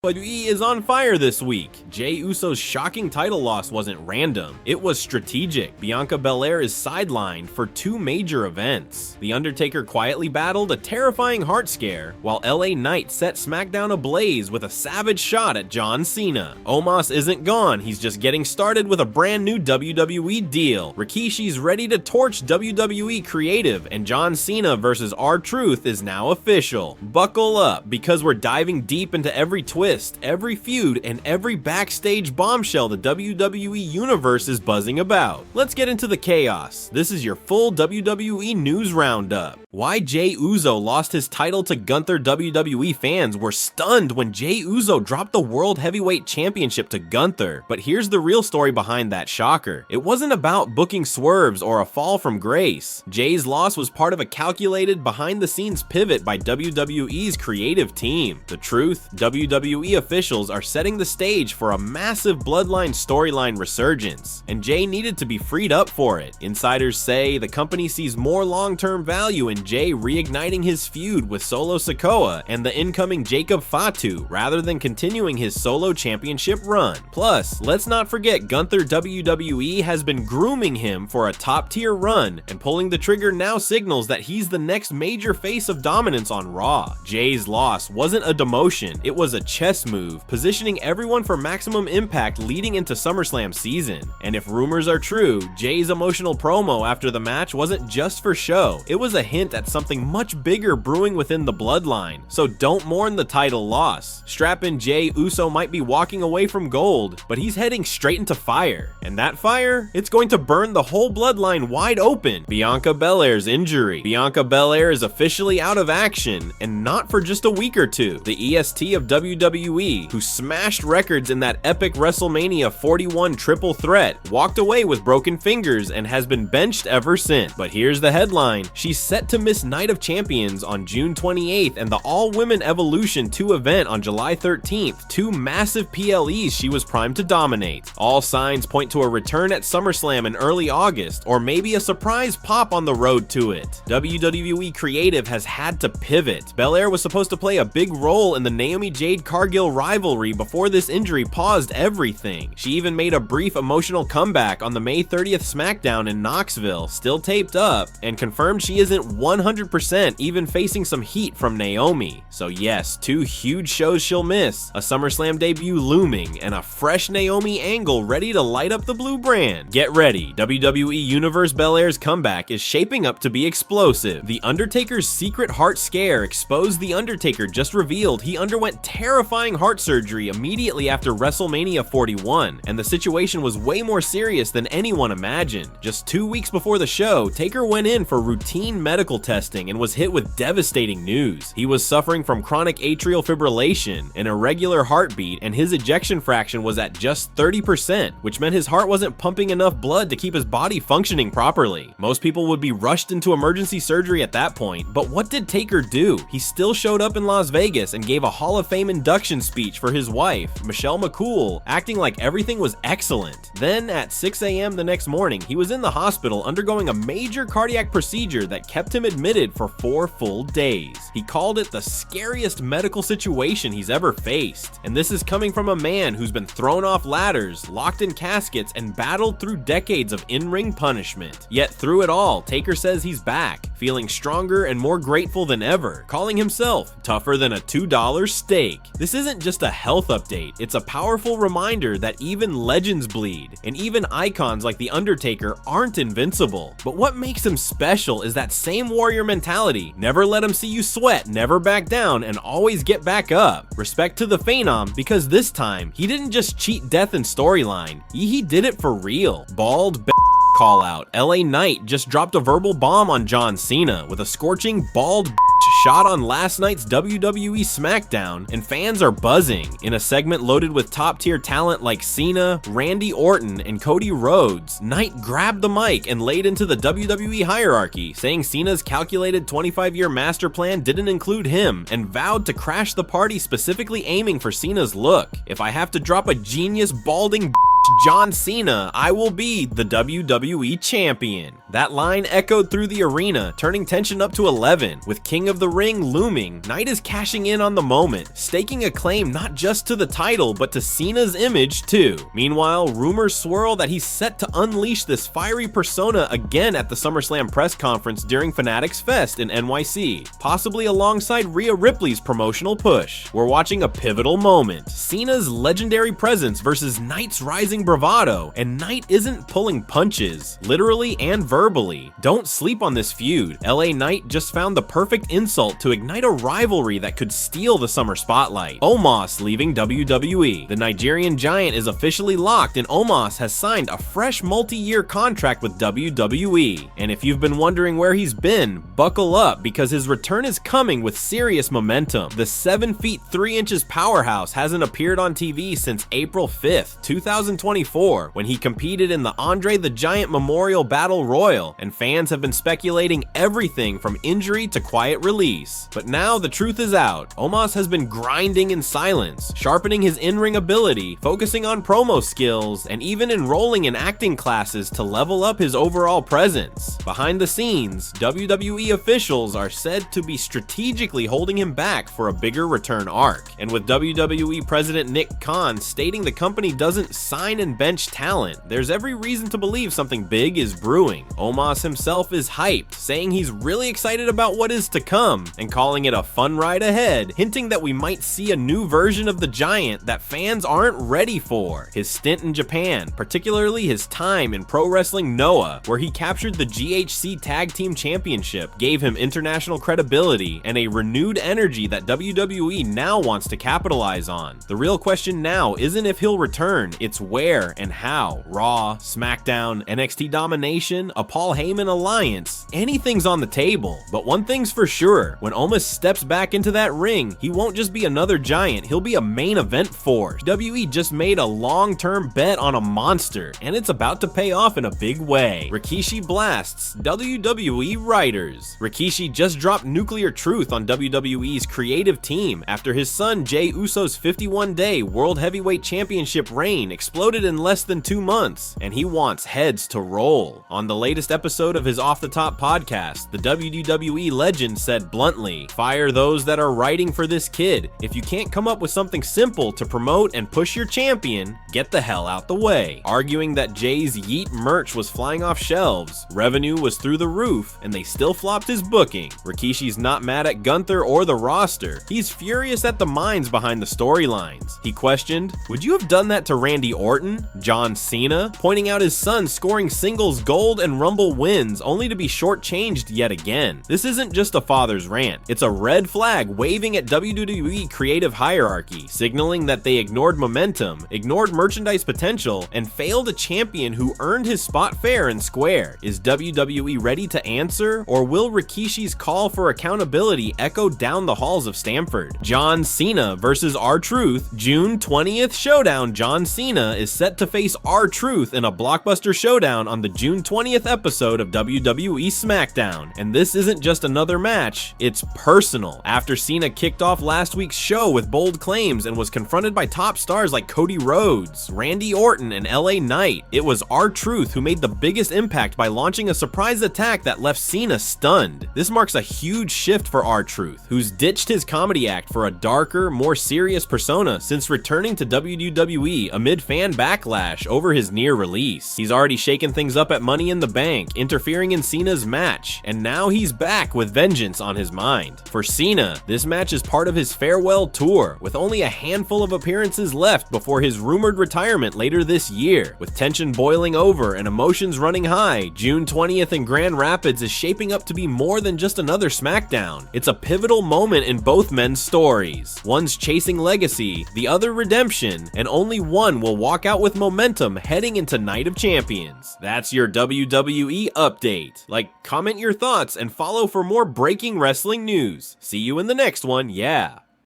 WWE is on fire this week. Jey Uso's shocking title loss wasn't random, it was strategic. Bianca Belair is sidelined for two major events. The Undertaker quietly battled a terrifying heart scare, while LA Knight set SmackDown ablaze with a savage shot at John Cena. Omos isn't gone, he's just getting started with a brand new WWE deal. Rikishi's ready to torch WWE Creative, and John Cena vs R-Truth is now official. Buckle up, because we're diving deep into every twist, every feud, and every backstage bombshell the WWE Universe is buzzing about. Let's get into the chaos. This is your full WWE news roundup. Why Jey Uso lost his title to Gunther. WWE fans were stunned when Jey Uso dropped the World Heavyweight Championship to Gunther. But here's the real story behind that shocker. It wasn't about booking swerves or a fall from grace. Jey's loss was part of a calculated, behind-the-scenes pivot by WWE's creative team. The truth? WWE officials are setting the stage for a massive bloodline storyline resurgence, and Jey needed to be freed up for it. Insiders say the company sees more long-term value in Jey reigniting his feud with Solo Sikoa and the incoming Jacob Fatu rather than continuing his solo championship run. Plus, let's not forget Gunther. WWE has been grooming him for a top-tier run, and pulling the trigger now signals that he's the next major face of dominance on Raw. Jey's loss wasn't a demotion, it was a chess move, positioning everyone for maximum impact leading into SummerSlam season. And if rumors are true, Jey's emotional promo after the match wasn't just for show, it was a hint at something much bigger brewing within the bloodline. So don't mourn the title loss. Strap in, Jey Uso might be walking away from gold, but he's heading straight into fire. And that fire? It's going to burn the whole bloodline wide open. Bianca Belair's injury. Bianca Belair is officially out of action, and not for just a week or two. The EST of WWE, who smashed records in that epic WrestleMania 41 triple threat, walked away with broken fingers and has been benched ever since. But here's the headline. She's set to miss Night of Champions on June 28th and the All-Women Evolution 2 event on July 13th, two massive PLEs she was primed to dominate. All signs point to a return at SummerSlam in early August, or maybe a surprise pop on the road to it. WWE Creative has had to pivot. Belair was supposed to play a big role in the Naomi Jade Cargill rivalry before this injury paused everything. She even made a brief emotional comeback on the May 30th SmackDown in Knoxville, still taped up, and confirmed she isn't 100%, even facing some heat from Naomi. So yes, two huge shows she'll miss, a SummerSlam debut looming, and a fresh Naomi angle ready to light up the blue brand. Get ready, WWE Universe Belair's comeback is shaping up to be explosive. The Undertaker's secret heart scare exposed. The Undertaker just revealed he underwent terrifying heart surgery immediately after WrestleMania 41, and the situation was way more serious than anyone imagined. Just 2 weeks before the show, Taker went in for routine medical testing and was hit with devastating news. He was suffering from chronic atrial fibrillation, an irregular heartbeat, and his ejection fraction was at just 30%, which meant his heart wasn't pumping enough blood to keep his body functioning properly. Most people would be rushed into emergency surgery at that point, but what did Taker do? He still showed up in Las Vegas and gave a Hall of Fame induction speech for his wife, Michelle McCool, acting like everything was excellent. Then at 6 a.m. the next morning, he was in the hospital undergoing a major cardiac procedure that kept him admitted for 4 full days. He called it the scariest medical situation he's ever faced. And this is coming from a man who's been thrown off ladders, locked in caskets, and battled through decades of in-ring punishment. Yet through it all, Taker says he's back, feeling stronger and more grateful than ever, calling himself tougher than a $2 steak. This isn't just a health update, it's a powerful reminder that even legends bleed, and even icons like The Undertaker aren't invincible. But what makes him special is that same warrior mentality. Never let him see you sweat, never back down, and always get back up. Respect to the Phenom, because this time, he didn't just cheat death in storyline, he did it for real. Bald call out. LA Knight just dropped a verbal bomb on John Cena with a scorching bald shot on last night's WWE SmackDown, and fans are buzzing. In a segment loaded with top-tier talent like Cena, Randy Orton, and Cody Rhodes, Knight grabbed the mic and laid into the WWE hierarchy, saying Cena's calculated 25-year master plan didn't include him, and vowed to crash the party, specifically aiming for Cena's look. If I have to drop a genius balding John Cena, I will be the WWE champion. That line echoed through the arena, turning tension up to 11. With King of the Ring looming, Knight is cashing in on the moment, staking a claim not just to the title, but to Cena's image too. Meanwhile, rumors swirl that he's set to unleash this fiery persona again at the SummerSlam press conference during Fanatics Fest in NYC, possibly alongside Rhea Ripley's promotional push. We're watching a pivotal moment. Cena's legendary presence versus Knight's rising bravado, and Knight isn't pulling punches, literally and verbally. Don't sleep on this feud. LA Knight just found the perfect insult to ignite a rivalry that could steal the summer spotlight. Omos leaving WWE. The Nigerian giant is officially locked, and Omos has signed a fresh multi-year contract with WWE. And if you've been wondering where he's been, buckle up, because his return is coming with serious momentum. The 7 feet 3 inches powerhouse hasn't appeared on TV since April 5th, 2024, when he competed in the Andre the Giant Memorial Battle Royal, and fans have been speculating everything from injury to quiet release. But now the truth is out. Omos has been grinding in silence, sharpening his in-ring ability, focusing on promo skills, and even enrolling in acting classes to level up his overall presence. Behind the scenes, WWE officials are said to be strategically holding him back for a bigger return arc, and with WWE President Nick Khan stating the company doesn't sign and bench talent, there's every reason to believe something big is brewing. Omos himself is hyped, saying he's really excited about what is to come, and calling it a fun ride ahead, hinting that we might see a new version of the Giant that fans aren't ready for. His stint in Japan, particularly his time in Pro Wrestling Noah, where he captured the GHC Tag Team Championship, gave him international credibility and a renewed energy that WWE now wants to capitalize on. The real question now isn't if he'll return, it's where and how. Raw, SmackDown, NXT Domination, a Paul Heyman alliance, anything's on the table. But one thing's for sure, when Omos steps back into that ring, he won't just be another giant, he'll be a main event force. WWE just made a long-term bet on a monster, and it's about to pay off in a big way. Rikishi blasts WWE writers. Rikishi just dropped nuclear truth on WWE's creative team after his son Jey Uso's 51-day World Heavyweight Championship reign exploded in less than 2 months, and he wants heads to roll. On the latest episode of his Off the Top podcast, the WWE legend said bluntly, "Fire those that are writing for this kid. If you can't come up with something simple to promote and push your champion, get the hell out the way," arguing that Jay's Yeet merch was flying off shelves, revenue was through the roof, and they still flopped his booking. Rikishi's not mad at Gunther or the roster. He's furious at the minds behind the storylines. He questioned, "Would you have done that to Randy Orton, John Cena?" pointing out his son scoring singles gold and Rumble wins only to be shortchanged yet again. This isn't just a father's rant. It's a red flag waving at WWE Creative hierarchy, signaling that they ignored momentum, ignored merchandise potential, and failed a champion who earned his spot fair and square. Is WWE ready to answer, or will Rikishi's call for accountability echo down the halls of Stamford? John Cena versus R-Truth, June 20th showdown. John Cena is set to face R-Truth in a blockbuster showdown on the June 20th episode of WWE SmackDown. And this isn't just another match, it's personal. After Cena kicked off last week's show with bold claims and was confronted by top stars like Cody Rhodes, Randy Orton, and LA Knight, it was R-Truth who made the biggest impact by launching a surprise attack that left Cena stunned. This marks a huge shift for R-Truth, who's ditched his comedy act for a darker, more serious persona since returning to WWE amid fan backlash over his near release. He's already shaken things up at Money in the Bank, interfering in Cena's match, and now he's back with vengeance on his mind. For Cena, this match is part of his farewell tour, with only a handful of appearances left before his rumored retirement later this year. With tension boiling over and emotions running high, June 20th in Grand Rapids is shaping up to be more than just another SmackDown. It's a pivotal moment in both men's stories. One's chasing legacy, the other redemption, and only one will walk out with momentum heading into Night of Champions. That's your WWE update. Like, comment your thoughts, and follow for more breaking wrestling news. See you in the next one, yeah.